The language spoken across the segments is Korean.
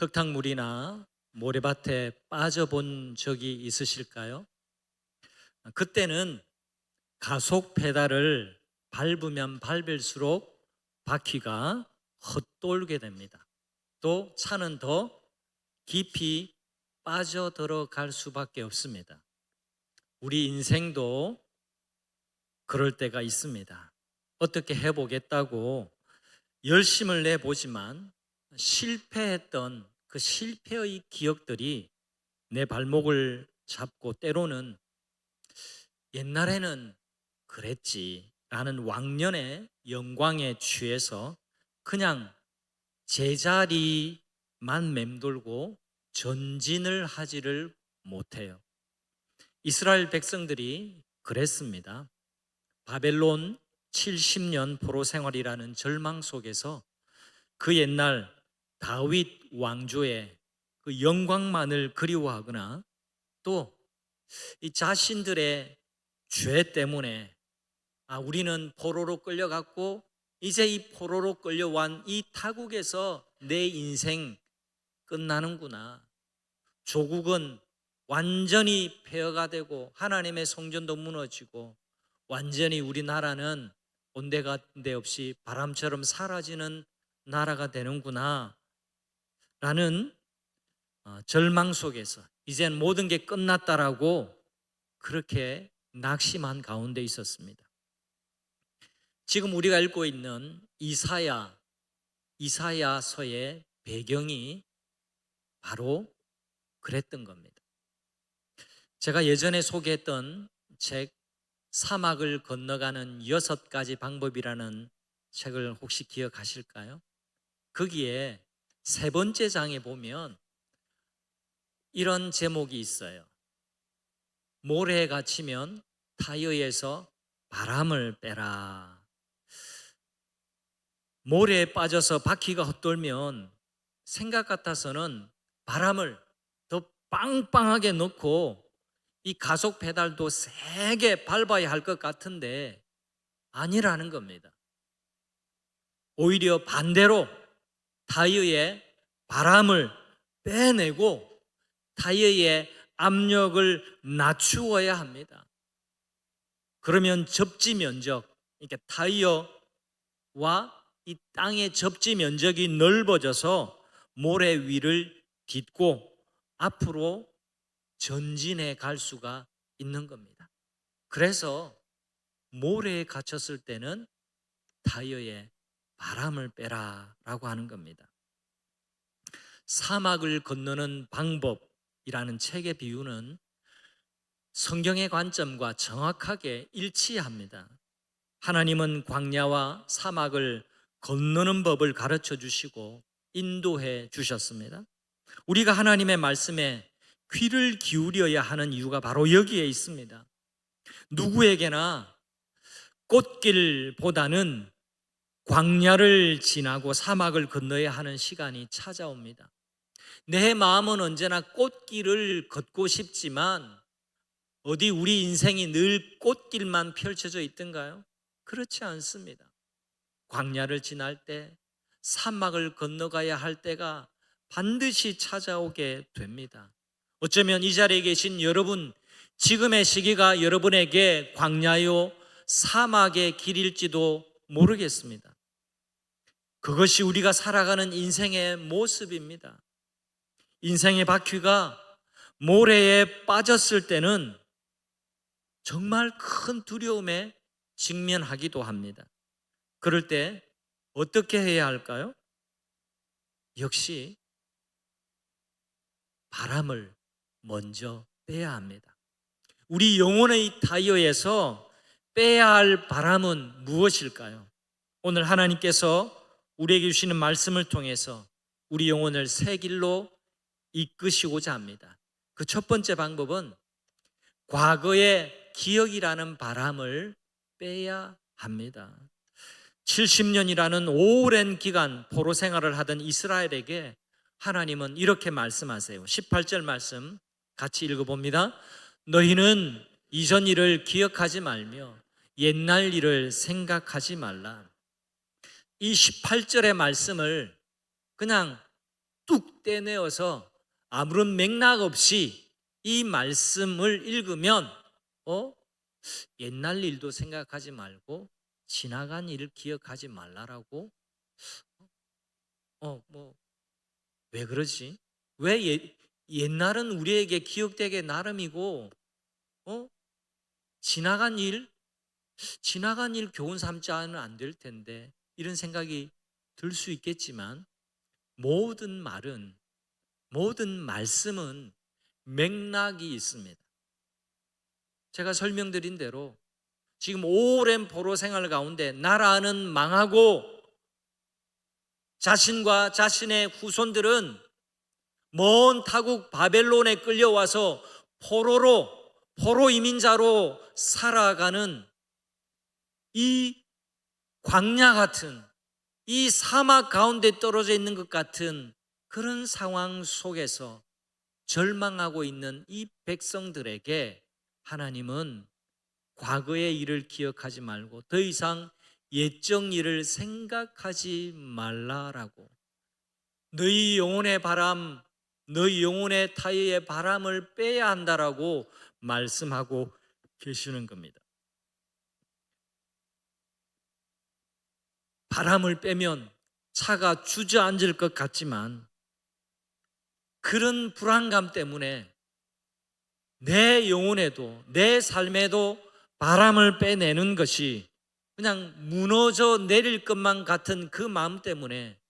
흙탕물이나 모래밭에 빠져본 적이 있으실까요? 그때는 가속 페달을 밟으면 밟을수록 바퀴가 헛돌게 됩니다. 또 차는 더 깊이 빠져들어갈 수밖에 없습니다. 우리 인생도 그럴 때가 있습니다. 어떻게 해보겠다고 열심을 내보지만 실패했던 그 실패의 기억들이 내 발목을 잡고 때로는 옛날에는 그랬지 라는 왕년의 영광에 취해서 그냥 제자리만 맴돌고 전진을 하지를 못해요. 이스라엘 백성들이 그랬습니다. 바벨론 70년 포로 생활이라는 절망 속에서 그 옛날 다윗 왕조의 그 영광만을 그리워하거나 또 이 자신들의 죄 때문에 우리는 포로로 끌려갔고 이제 이 포로로 끌려온 이 타국에서 내 인생 끝나는구나. 조국은 완전히 폐허가 되고 하나님의 성전도 무너지고 완전히 우리나라는 온데간데 없이 바람처럼 사라지는 나라가 되는구나 라는 절망 속에서 이젠 모든 게 끝났다라고 그렇게 낙심한 가운데 있었습니다. 지금 우리가 읽고 있는 이사야서의 배경이 바로 그랬던 겁니다. 제가 예전에 소개했던 책 사막을 건너가는 6가지 방법이라는 책을 혹시 기억하실까요? 거기에 3번째 장에 보면 이런 제목이 있어요. 모래에 갇히면 타이어에서 바람을 빼라. 모래에 빠져서 바퀴가 헛돌면 생각 같아서는 바람을 더 빵빵하게 넣고 이 가속 페달도 세게 밟아야 할 것 같은데 아니라는 겁니다. 오히려 반대로 타이어에 바람을 빼내고 타이어의 압력을 낮추어야 합니다. 그러면 접지 면적, 이렇게 타이어와 이 땅의 접지 면적이 넓어져서 모래 위를 딛고 앞으로 전진해 갈 수가 있는 겁니다. 그래서 모래에 갇혔을 때는 타이어에 바람을 빼라라고 하는 겁니다. 사막을 건너는 방법이라는 책의 비유는 성경의 관점과 정확하게 일치합니다. 하나님은 광야와 사막을 건너는 법을 가르쳐 주시고 인도해 주셨습니다. 우리가 하나님의 말씀에 귀를 기울여야 하는 이유가 바로 여기에 있습니다. 누구에게나 꽃길보다는 광야를 지나고 사막을 건너야 하는 시간이 찾아옵니다. 내 마음은 언제나 꽃길을 걷고 싶지만 어디 우리 인생이 늘 꽃길만 펼쳐져 있던가요? 그렇지 않습니다. 광야를 지날 때, 사막을 건너가야 할 때가 반드시 찾아오게 됩니다. 어쩌면 이 자리에 계신 여러분, 지금의 시기가 여러분에게 광야요 사막의 길일지도 모르겠습니다. 그것이 우리가 살아가는 인생의 모습입니다. 인생의 바퀴가 모래에 빠졌을 때는 정말 큰 두려움에 직면하기도 합니다. 그럴 때 어떻게 해야 할까요? 역시 바람을 먼저 빼야 합니다. 우리 영혼의 타이어에서 빼야 할 바람은 무엇일까요? 오늘 하나님께서 우리에게 주시는 말씀을 통해서 우리 영혼을 새 길로 이끄시고자 합니다. 그 첫 번째 방법은 과거의 기억이라는 바람을 빼야 합니다. 70년이라는 오랜 기간 포로 생활을 하던 이스라엘에게 하나님은 이렇게 말씀하세요. 18절 말씀 같이 읽어봅니다. 너희는 이전 일을 기억하지 말며 옛날 일을 생각하지 말라. 이 18절의 말씀을 그냥 뚝 떼내어서 아무런 맥락 없이 이 말씀을 읽으면 옛날 일도 생각하지 말고 지나간 일을 기억하지 말라라고. 뭐 왜 그러지? 왜 옛날은 우리에게 기억되게 나름이고 지나간 일 교훈 삼지 않으면 안 될 텐데, 이런 생각이 들 수 있겠지만, 모든 말은, 모든 말씀은 맥락이 있습니다. 제가 설명드린 대로 지금 오랜 포로 생활 가운데 나라는 망하고 자신과 자신의 후손들은 먼 타국 바벨론에 끌려와서 포로 이민자로 살아가는 이 광야 같은, 이 사막 가운데 떨어져 있는 것 같은 그런 상황 속에서 절망하고 있는 이 백성들에게 하나님은 과거의 일을 기억하지 말고 더 이상 옛적 일을 생각하지 말라라고, 너희 영혼의 바람, 너희 영혼의 타의의 바람을 빼야 한다라고 말씀하고 계시는 겁니다. 바람을 빼면 차가 주저앉을 것 같지만 그런 불안감 때문에 내 영혼에도, 내 삶에도 바람을 빼내는 것이 그냥 무너져 내릴 것만 같은 그 마음 때문에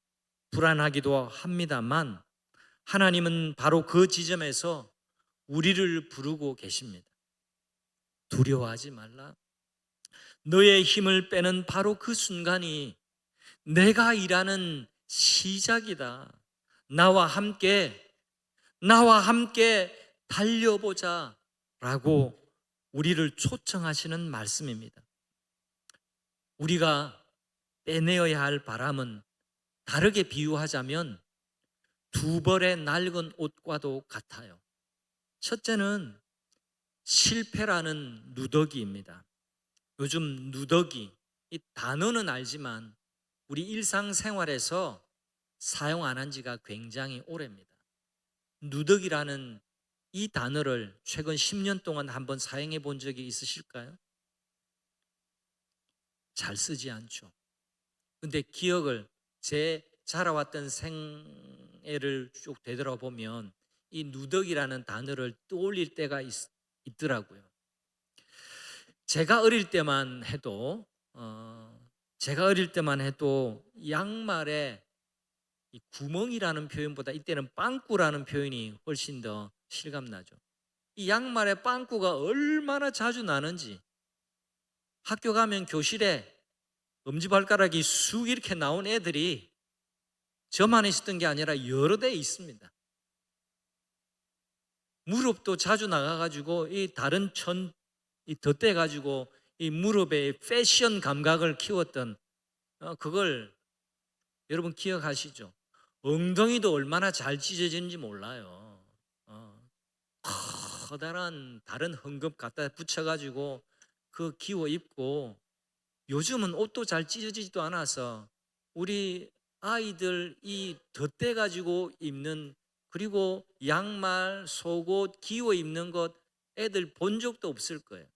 불안하기도 합니다만, 하나님은 바로 그 지점에서 우리를 부르고 계십니다. 두려워하지 말라. 너의 힘을 빼는 바로 그 순간이 내가 일하는 시작이다. 나와 함께 달려보자 라고 우리를 초청하시는 말씀입니다. 우리가 빼내어야 할 바람은 다르게 비유하자면 두 벌의 낡은 옷과도 같아요. 첫째는 실패라는 누더기입니다. 요즘 누더기, 이 단어는 알지만 우리 일상생활에서 사용 안 한 지가 굉장히 오래입니다. 누더기라는 이 단어를 최근 10년 동안 한번 사용해 본 적이 있으실까요? 잘 쓰지 않죠. 근데 기억을, 제 자라왔던 생애를 쭉 되돌아보면 이 누더기라는 단어를 떠올릴 때가 있더라고요. 제가 어릴 때만 해도 양말에 이 구멍이라는 표현보다 이때는 빵꾸라는 표현이 훨씬 더 실감나죠. 이 양말에 빵꾸가 얼마나 자주 나는지, 학교 가면 교실에 엄지발가락이 쑥 이렇게 나온 애들이 저만 있었던 게 아니라 여러 대 있습니다. 무릎도 자주 나가가지고 이 다른 덧대가지고 이 무릎에 패션 감각을 키웠던 그걸 여러분 기억하시죠? 엉덩이도 얼마나 잘 찢어지는지 몰라요. 커다란 다른 헝겊 갖다 붙여가지고 그 기워 입고, 요즘은 옷도 잘 찢어지지도 않아서 우리 아이들 이 덧대 가지고 입는, 그리고 양말, 속옷 기워 입는 것 애들 본 적도 없을 거예요.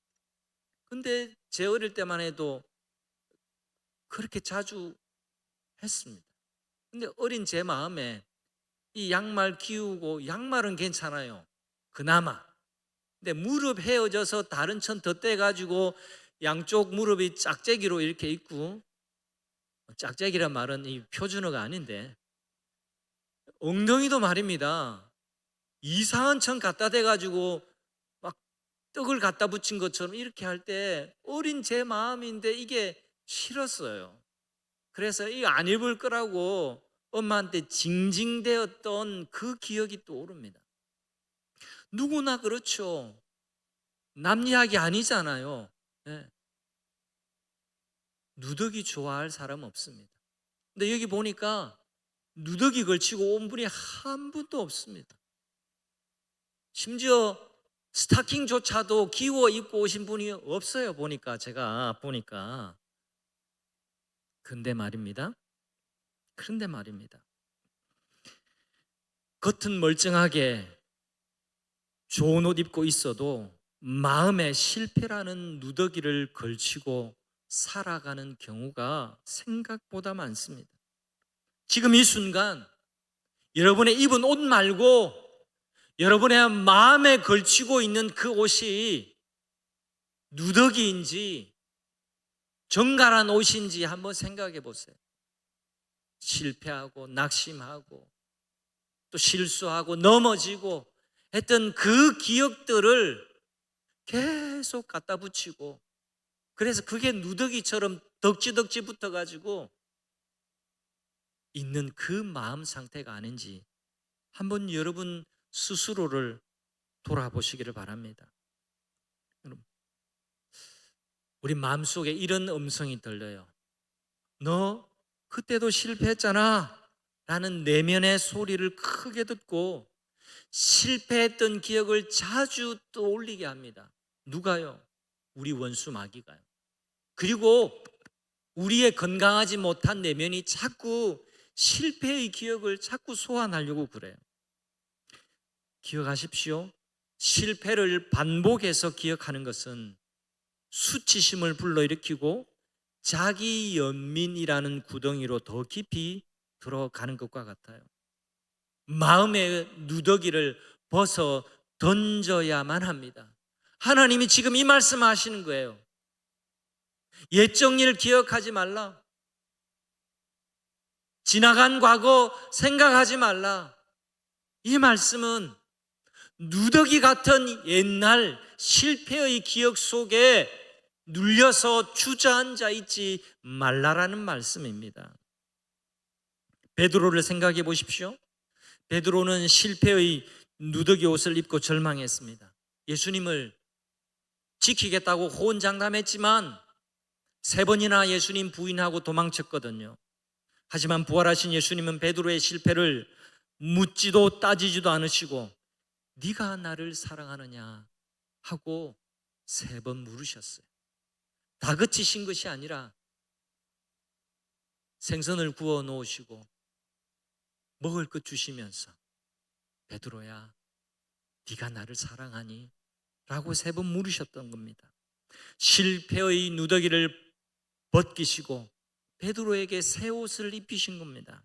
근데 제 어릴 때만 해도 그렇게 자주 했습니다. 근데 어린 제 마음에 이 양말 기우고, 양말은 괜찮아요, 그나마. 근데 무릎 헤어져서 다른 천 덧대 가지고 양쪽 무릎이 짝재기로 이렇게 있고, 짝짝이란 말은 이 표준어가 아닌데, 엉덩이도 말입니다, 이상한 천 갖다 대가지고 막 떡을 갖다 붙인 것처럼 이렇게 할 때 어린 제 마음인데 이게 싫었어요. 그래서 이거 안 입을 거라고 엄마한테 징징대었던 그 기억이 떠오릅니다. 누구나 그렇죠. 남 이야기 아니잖아요. 네. 누더기 좋아할 사람 없습니다. 근데 여기 보니까 누더기 걸치고 온 분이 한 분도 없습니다. 심지어 스타킹조차도 기워 입고 오신 분이 없어요. 제가 보니까. 그런데 말입니다. 겉은 멀쩡하게 좋은 옷 입고 있어도 마음에 실패라는 누더기를 걸치고 살아가는 경우가 생각보다 많습니다. 지금 이 순간 여러분의 입은 옷 말고 여러분의 마음에 걸치고 있는 그 옷이 누더기인지 정갈한 옷인지 한번 생각해 보세요. 실패하고 낙심하고 또 실수하고 넘어지고 했던 그 기억들을 계속 갖다 붙이고, 그래서 그게 누더기처럼 덕지덕지 붙어가지고 있는 그 마음 상태가 아닌지 한번 여러분 스스로를 돌아보시기를 바랍니다. 여러분, 우리 마음속에 이런 음성이 들려요. 너 그때도 실패했잖아 라는 내면의 소리를 크게 듣고 실패했던 기억을 자주 떠올리게 합니다. 누가요? 우리 원수 마귀가요. 그리고 우리의 건강하지 못한 내면이 자꾸 실패의 기억을 자꾸 소환하려고 그래요. 기억하십시오. 실패를 반복해서 기억하는 것은 수치심을 불러일으키고 자기 연민이라는 구덩이로 더 깊이 들어가는 것과 같아요. 마음의 누더기를 벗어 던져야만 합니다. 하나님이 지금 이 말씀 하시는 거예요. 옛적 일 기억하지 말라. 지나간 과거 생각하지 말라. 이 말씀은 누더기 같은 옛날 실패의 기억 속에 눌려서 주저앉아 있지 말라라는 말씀입니다. 베드로를 생각해 보십시오. 베드로는 실패의 누더기 옷을 입고 절망했습니다. 예수님을 지키겠다고 호언장담했지만 3번이나 예수님 부인하고 도망쳤거든요. 하지만 부활하신 예수님은 베드로의 실패를 묻지도 따지지도 않으시고 네가 나를 사랑하느냐 하고 3번 물으셨어요. 다그치신 것이 아니라 생선을 구워 놓으시고 먹을 것 주시면서 베드로야 네가 나를 사랑하니? 라고 3번 물으셨던 겁니다. 실패의 누더기를 벗기시고 베드로에게 새 옷을 입히신 겁니다.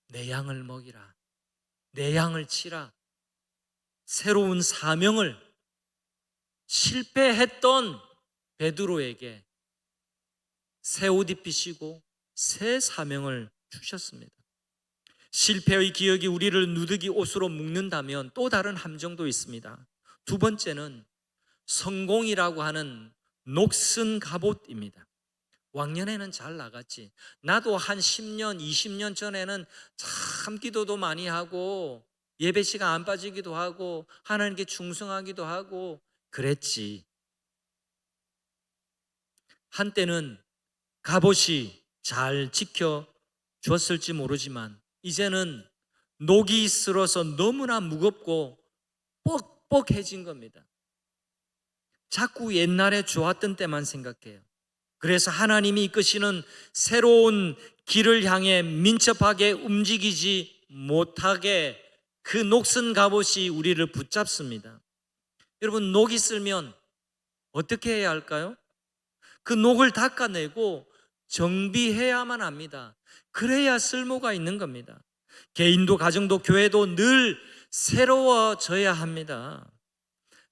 내 양을 먹이라, 내 양을 치라. 새로운 사명을 실패했던 베드로에게 새 옷 입히시고 새 사명을 주셨습니다. 실패의 기억이 우리를 누더기 옷으로 묶는다면 또 다른 함정도 있습니다. 두 번째는 성공이라고 하는 녹슨 갑옷입니다. 왕년에는 잘 나갔지. 나도 한 10년, 20년 전에는 참 기도도 많이 하고 예배 시간 안 빠지기도 하고 하나님께 충성하기도 하고 그랬지. 한때는 갑옷이 잘 지켜줬을지 모르지만 이제는 녹이 슬어서 너무나 무겁고 뻑뻑해진 겁니다. 자꾸 옛날에 좋았던 때만 생각해요. 그래서 하나님이 이끄시는 새로운 길을 향해 민첩하게 움직이지 못하게 그 녹슨 갑옷이 우리를 붙잡습니다. 여러분, 녹이 슬면 어떻게 해야 할까요? 그 녹을 닦아내고 정비해야만 합니다. 그래야 쓸모가 있는 겁니다. 개인도 가정도 교회도 늘 새로워져야 합니다.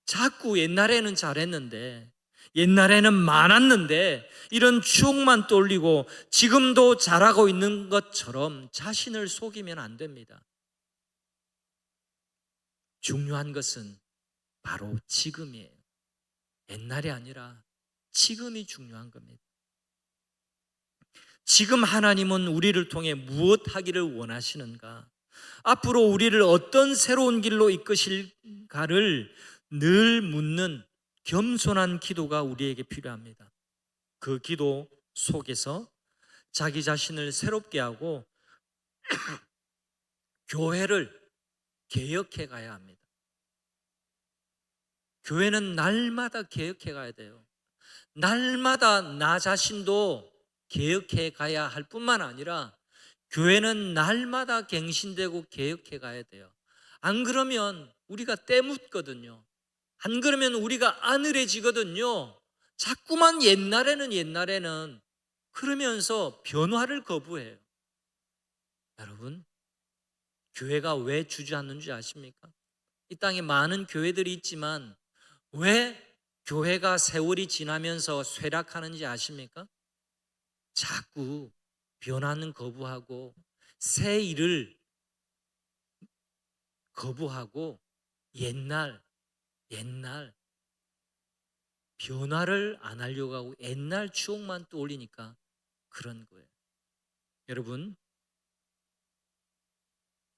자꾸 옛날에는 잘했는데, 옛날에는 많았는데 이런 추억만 떠올리고 지금도 잘하고 있는 것처럼 자신을 속이면 안 됩니다. 중요한 것은 바로 지금이에요. 옛날이 아니라 지금이 중요한 겁니다. 지금 하나님은 우리를 통해 무엇 하기를 원하시는가? 앞으로 우리를 어떤 새로운 길로 이끄실까를 늘 묻는 겸손한 기도가 우리에게 필요합니다. 그 기도 속에서 자기 자신을 새롭게 하고 교회를 개혁해 가야 합니다. 교회는 날마다 개혁해 가야 돼요. 날마다 나 자신도 개혁해 가야 할 뿐만 아니라 교회는 날마다 갱신되고 개혁해 가야 돼요. 안 그러면 우리가 때묻거든요. 안 그러면 우리가 안일해지거든요. 자꾸만 옛날에는 그러면서 변화를 거부해요. 여러분, 교회가 왜 주저앉는 줄 아십니까? 이 땅에 많은 교회들이 있지만 왜 교회가 세월이 지나면서 쇠락하는지 아십니까? 자꾸 변화는 거부하고 새 일을 거부하고 옛날 변화를 안 하려고 하고 옛날 추억만 떠올리니까 그런 거예요. 여러분,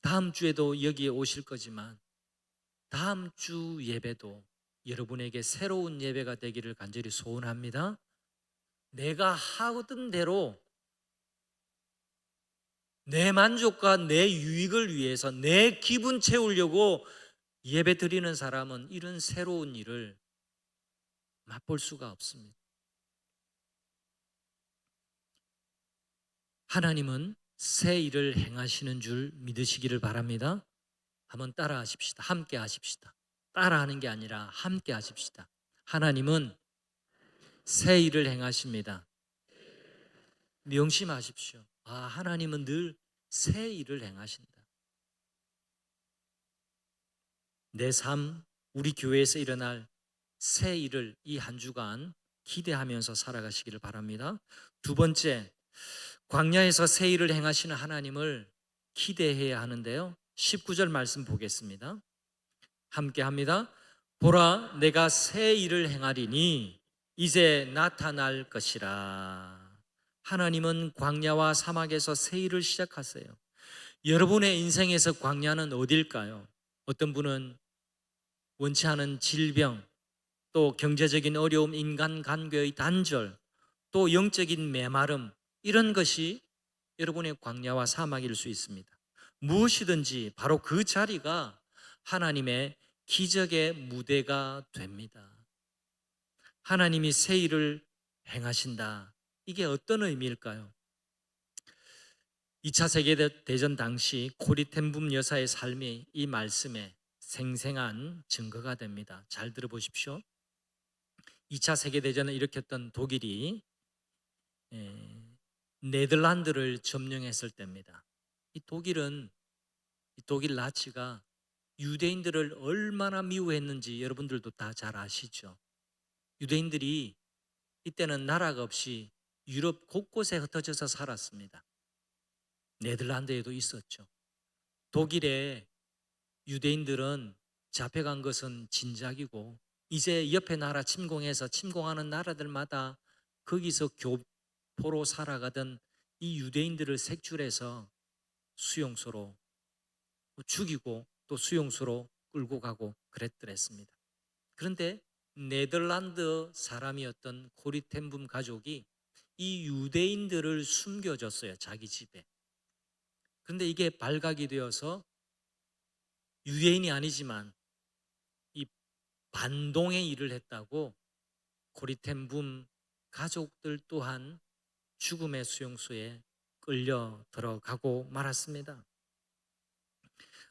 다음 주에도 여기에 오실 거지만 다음 주 예배도 여러분에게 새로운 예배가 되기를 간절히 소원합니다. 내가 하던 대로 내 만족과 내 유익을 위해서 내 기분 채우려고 예배 드리는 사람은 이런 새로운 일을 맛볼 수가 없습니다. 하나님은 새 일을 행하시는 줄 믿으시기를 바랍니다. 한번 따라 하십시다. 함께 하십시다. 따라하는 게 아니라 함께 하십시다. 하나님은 새 일을 행하십니다. 명심하십시오. 하나님은 늘 새 일을 행하신다. 내 삶, 우리 교회에서 일어날 새 일을 이 한 주간 기대하면서 살아가시기를 바랍니다. 두 번째, 광야에서 새 일을 행하시는 하나님을 기대해야 하는데요. 19절 말씀 보겠습니다. 함께 합니다. 보라, 내가 새 일을 행하리니 이제 나타날 것이라. 하나님은 광야와 사막에서 새 일을 시작하세요. 여러분의 인생에서 광야는 어딜까요? 어떤 분은 원치 않은 질병, 또 경제적인 어려움, 인간관계의 단절, 또 영적인 메마름, 이런 것이 여러분의 광야와 사막일 수 있습니다. 무엇이든지 바로 그 자리가 하나님의 기적의 무대가 됩니다. 하나님이 새 일을 행하신다. 이게 어떤 의미일까요? 2차 세계대전 당시 코리텐붐 여사의 삶이 이 말씀에 생생한 증거가 됩니다. 잘 들어보십시오. 2차 세계대전을 일으켰던 독일이 네덜란드를 점령했을 때입니다. 이 독일 나치가 유대인들을 얼마나 미워했는지 여러분들도 다 잘 아시죠. 유대인들이 이때는 나라가 없이 유럽 곳곳에 흩어져서 살았습니다. 네덜란드에도 있었죠. 독일의 유대인들은 잡혀간 것은 진작이고 이제 옆에 나라 침공하는 나라들마다 거기서 교포로 살아가던 이 유대인들을 색출해서 수용소로 죽이고 또 수용소로 끌고 가고 그랬더랬습니다. 그런데 네덜란드 사람이었던 코리텐붐 가족이 이 유대인들을 숨겨줬어요. 자기 집에. 그런데 이게 발각이 되어서 유대인이 아니지만 이 반동의 일을 했다고 코리텐붐 가족들 또한 죽음의 수용소에 끌려 들어가고 말았습니다.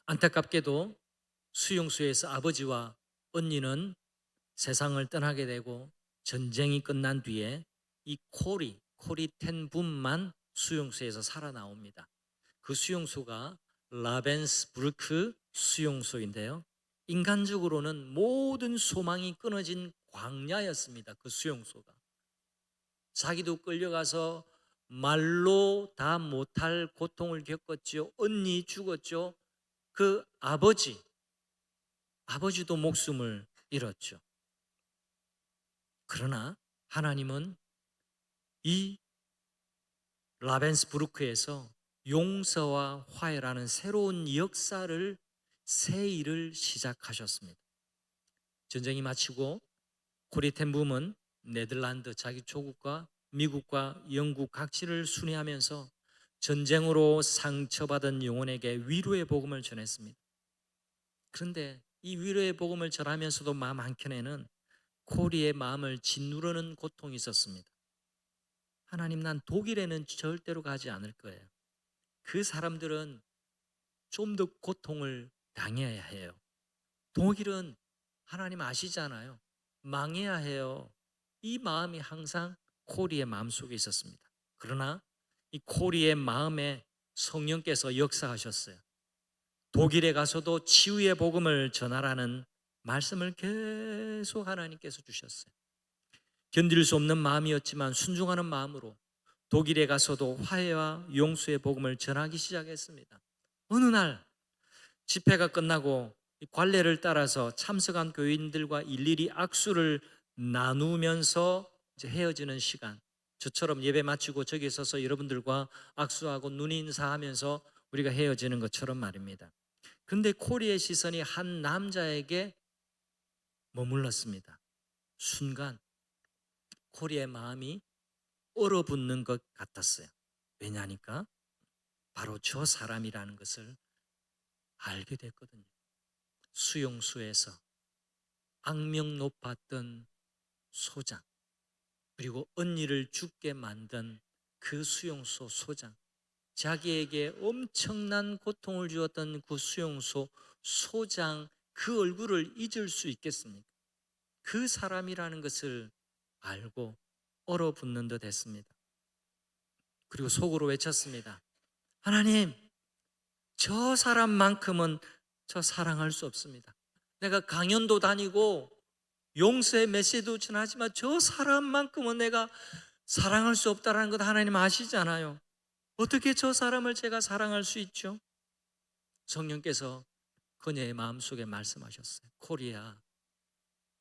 안타깝게도 수용소에서 아버지와 언니는 세상을 떠나게 되고 전쟁이 끝난 뒤에 이 코리텐붐만 수용소에서 살아나옵니다. 그 수용소가 라벤스부르크 수용소인데요. 인간적으로는 모든 소망이 끊어진 광야였습니다. 그 수용소가. 자기도 끌려가서 말로 다 못할 고통을 겪었죠. 언니 죽었죠. 그 아버지도 목숨을 잃었죠. 그러나 하나님은 이 라벤스부르크에서 용서와 화해라는 새로운 역사를, 새 일을 시작하셨습니다. 전쟁이 마치고 코리텐붐은 네덜란드 자기 조국과 미국과 영국 각지를 순회하면서 전쟁으로 상처받은 영혼에게 위로의 복음을 전했습니다. 그런데 이 위로의 복음을 전하면서도 마음 한켠에는 코리의 마음을 짓누르는 고통이 있었습니다. 하나님, 난 독일에는 절대로 가지 않을 거예요. 그 사람들은 좀 더 고통을 당해야 해요. 독일은 하나님 아시잖아요. 망해야 해요. 이 마음이 항상 코리의 마음속에 있었습니다. 그러나 이 코리의 마음에 성령께서 역사하셨어요. 독일에 가서도 치유의 복음을 전하라는 말씀을 계속 하나님께서 주셨어요. 견딜 수 없는 마음이었지만 순종하는 마음으로 독일에 가서도 화해와 용서의 복음을 전하기 시작했습니다. 어느 날 집회가 끝나고 관례를 따라서 참석한 교인들과 일일이 악수를 나누면서 이제 헤어지는 시간, 저처럼 예배 마치고 저기 서서 여러분들과 악수하고 눈인사하면서 우리가 헤어지는 것처럼 말입니다. 근데 코리의 시선이 한 남자에게 머물렀습니다. 순간 코리의 마음이 얼어붙는 것 같았어요. 왜냐니까 바로 저 사람이라는 것을 알게 됐거든요. 수용소에서 악명 높았던 소장, 그리고 언니를 죽게 만든 그 수용소 소장, 자기에게 엄청난 고통을 주었던 그 수용소 소장, 그 얼굴을 잊을 수 있겠습니까? 그 사람이라는 것을 알고 얼어붙는 듯 했습니다. 그리고 속으로 외쳤습니다. 하나님, 저 사람만큼은 저 사랑할 수 없습니다. 내가 강연도 다니고 용서의 메시지도 전하지만 저 사람만큼은 내가 사랑할 수 없다는 것 하나님 아시잖아요. 어떻게 저 사람을 제가 사랑할 수 있죠? 성령께서 그녀의 마음속에 말씀하셨어요. 코리아,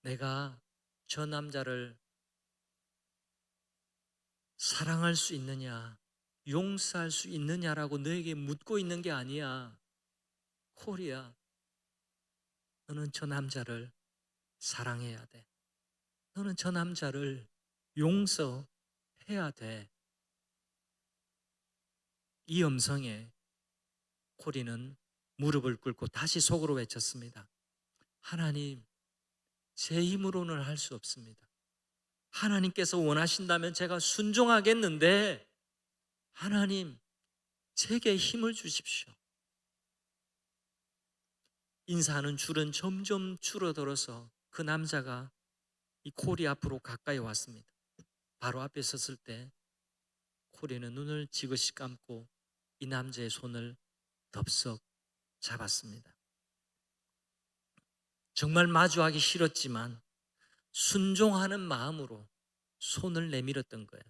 내가 저 남자를 사랑할 수 있느냐, 용서할 수 있느냐라고 너에게 묻고 있는 게 아니야. 코리아, 너는 저 남자를 사랑해야 돼. 너는 저 남자를 용서해야 돼. 이 음성에 코리는 무릎을 꿇고 다시 속으로 외쳤습니다. 하나님, 제 힘으로는 할 수 없습니다. 하나님께서 원하신다면 제가 순종하겠는데 하나님, 제게 힘을 주십시오. 인사하는 줄은 점점 줄어들어서 그 남자가 이 코리 앞으로 가까이 왔습니다. 바로 앞에 섰을 때 코리는 눈을 지그시 감고 이 남자의 손을 덥석 잡았습니다. 정말 마주하기 싫었지만 순종하는 마음으로 손을 내밀었던 거예요.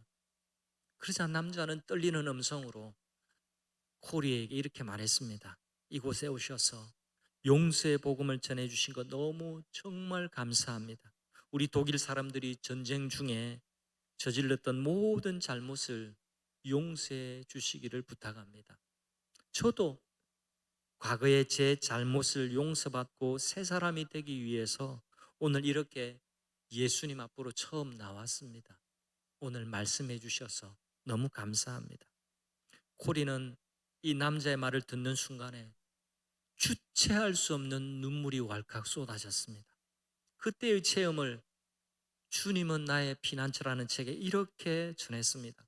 그러자 남자는 떨리는 음성으로 코리에게 이렇게 말했습니다. 이곳에 오셔서 용서의 복음을 전해주신 것 너무 정말 감사합니다. 우리 독일 사람들이 전쟁 중에 저질렀던 모든 잘못을 용서해 주시기를 부탁합니다. 저도 과거의 제 잘못을 용서받고 새 사람이 되기 위해서 오늘 이렇게 예수님 앞으로 처음 나왔습니다. 오늘 말씀해 주셔서 너무 감사합니다. 코리는 이 남자의 말을 듣는 순간에 주체할 수 없는 눈물이 왈칵 쏟아졌습니다. 그때의 체험을 주님은 나의 피난처라는 책에 이렇게 전했습니다.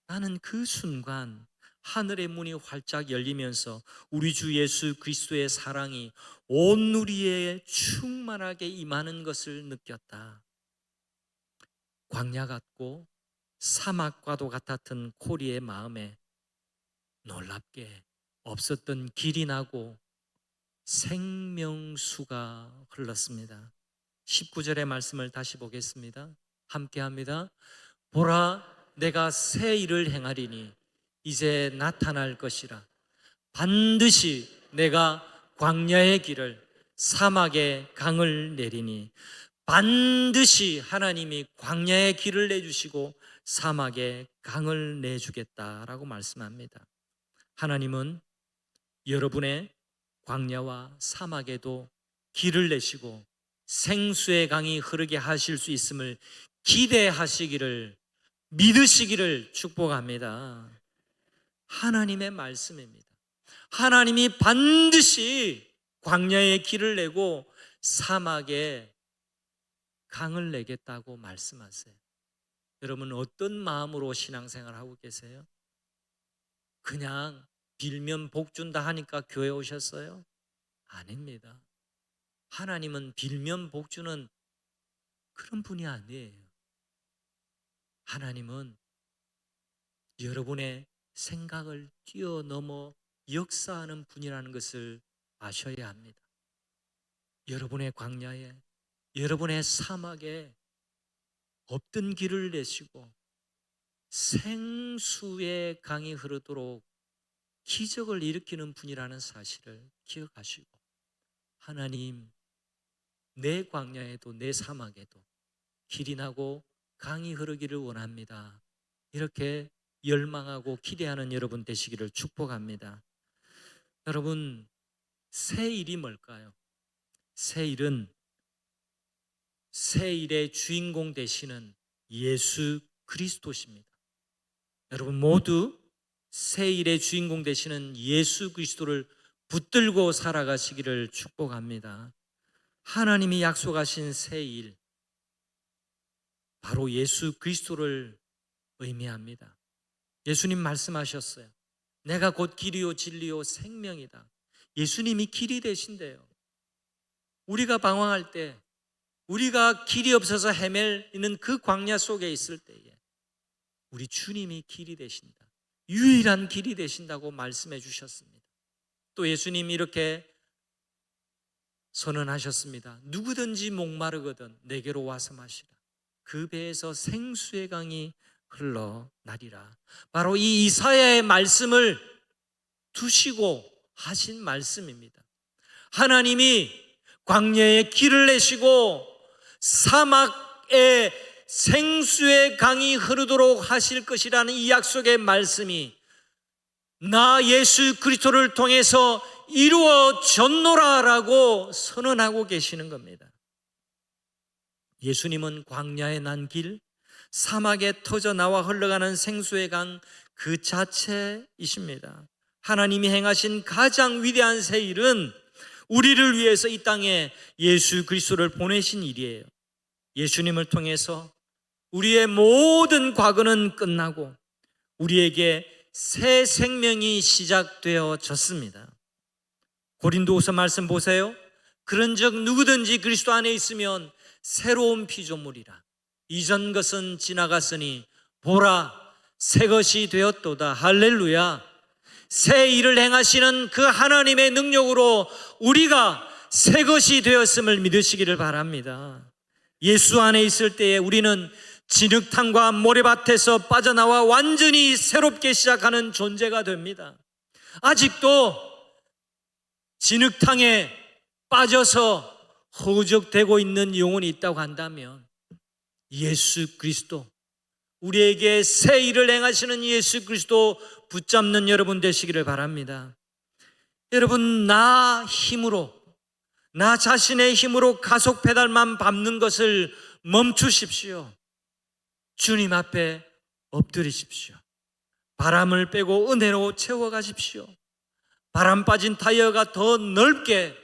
나는 그 순간 하늘의 문이 활짝 열리면서 우리 주 예수 그리스도의 사랑이 온 누리에 충만하게 임하는 것을 느꼈다. 광야 같고 사막과도 같았던 코리의 마음에 놀랍게 없었던 길이 나고 생명수가 흘렀습니다. 19절의 말씀을 다시 보겠습니다. 함께 합니다. 보라, 내가 새 일을 행하리니 이제 나타날 것이라. 반드시 내가 광야의 길을 사막의 강을 내리니, 반드시 하나님이 광야의 길을 내주시고 사막의 강을 내주겠다라고 말씀합니다. 하나님은 여러분의 광야와 사막에도 길을 내시고 생수의 강이 흐르게 하실 수 있음을 기대하시기를, 믿으시기를 축복합니다. 하나님의 말씀입니다. 하나님이 반드시 광야의 길을 내고 사막에 강을 내겠다고 말씀하세요. 여러분 어떤 마음으로 신앙생활을 하고 계세요? 그냥 빌면 복 준다 하니까 교회 오셨어요? 아닙니다. 하나님은 빌면 복 주는 그런 분이 아니에요. 하나님은 여러분의 생각을 뛰어넘어 역사하는 분이라는 것을 아셔야 합니다. 여러분의 광야에, 여러분의 사막에 없던 길을 내시고 생수의 강이 흐르도록 기적을 일으키는 분이라는 사실을 기억하시고, 하나님, 내 광야에도 내 사막에도 길이 나고 강이 흐르기를 원합니다. 이렇게 열망하고 기대하는 여러분 되시기를 축복합니다. 여러분, 새일이 뭘까요? 새일은 새일의 주인공 되시는 예수 그리스도십니다. 여러분 모두 새일의 주인공 되시는 예수 그리스도를 붙들고 살아가시기를 축복합니다. 하나님이 약속하신 새일, 바로 예수 그리스도를 의미합니다. 예수님 말씀하셨어요. 내가 곧 길이요 진리요 생명이다. 예수님이 길이 되신대요. 우리가 방황할 때, 우리가 길이 없어서 헤매는 그 광야 속에 있을 때에 우리 주님이 길이 되신다, 유일한 길이 되신다고 말씀해 주셨습니다. 또 예수님이 이렇게 선언하셨습니다. 누구든지 목마르거든 내게로 와서 마시라. 그 배에서 생수의 강이 흘러나리라. 바로 이 이사야의 말씀을 두시고 하신 말씀입니다. 하나님이 광야에 길을 내시고 사막에 생수의 강이 흐르도록 하실 것이라는 이 약속의 말씀이 나 예수 그리스도를 통해서 이루어졌노라라고 선언하고 계시는 겁니다. 예수님은 광야에 난 길, 사막에 터져 나와 흘러가는 생수의 강 그 자체이십니다. 하나님이 행하신 가장 위대한 새 일은 우리를 위해서 이 땅에 예수 그리스도를 보내신 일이에요. 예수님을 통해서 우리의 모든 과거는 끝나고 우리에게 새 생명이 시작되어졌습니다. 고린도후서 말씀 보세요. 그런즉 누구든지 그리스도 안에 있으면 새로운 피조물이라. 이전 것은 지나갔으니 보라 새 것이 되었도다. 할렐루야. 새 일을 행하시는 그 하나님의 능력으로 우리가 새 것이 되었음을 믿으시기를 바랍니다. 예수 안에 있을 때에 우리는 진흙탕과 모래밭에서 빠져나와 완전히 새롭게 시작하는 존재가 됩니다. 아직도 진흙탕에 빠져서 허우적대고 있는 영혼이 있다고 한다면 예수 그리스도, 우리에게 새 일을 행하시는 예수 그리스도 붙잡는 여러분 되시기를 바랍니다. 여러분, 나 자신의 힘으로 가속 페달만 밟는 것을 멈추십시오. 주님 앞에 엎드리십시오. 바람을 빼고 은혜로 채워가십시오. 바람 빠진 타이어가 더 넓게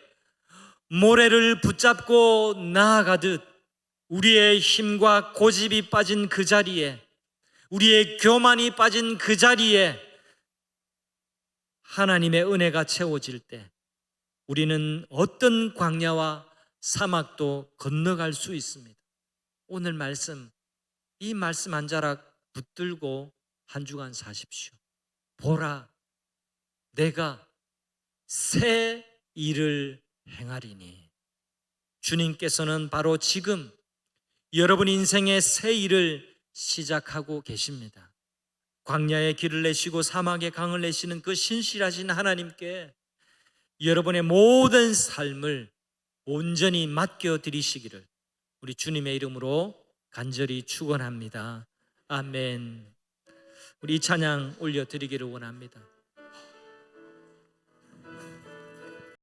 모래를 붙잡고 나아가듯 우리의 힘과 고집이 빠진 그 자리에, 우리의 교만이 빠진 그 자리에 하나님의 은혜가 채워질 때 우리는 어떤 광야와 사막도 건너갈 수 있습니다. 오늘 말씀, 이 말씀 한 자락 붙들고 한 주간 사십시오. 보라, 내가 새 일을 행하리니. 주님께서는 바로 지금 여러분 인생의 새 일을 시작하고 계십니다. 광야에 길을 내시고 사막에 강을 내시는 그 신실하신 하나님께 여러분의 모든 삶을 온전히 맡겨드리시기를 우리 주님의 이름으로 간절히 축원합니다. 아멘. 우리 이 찬양 올려드리기를 원합니다.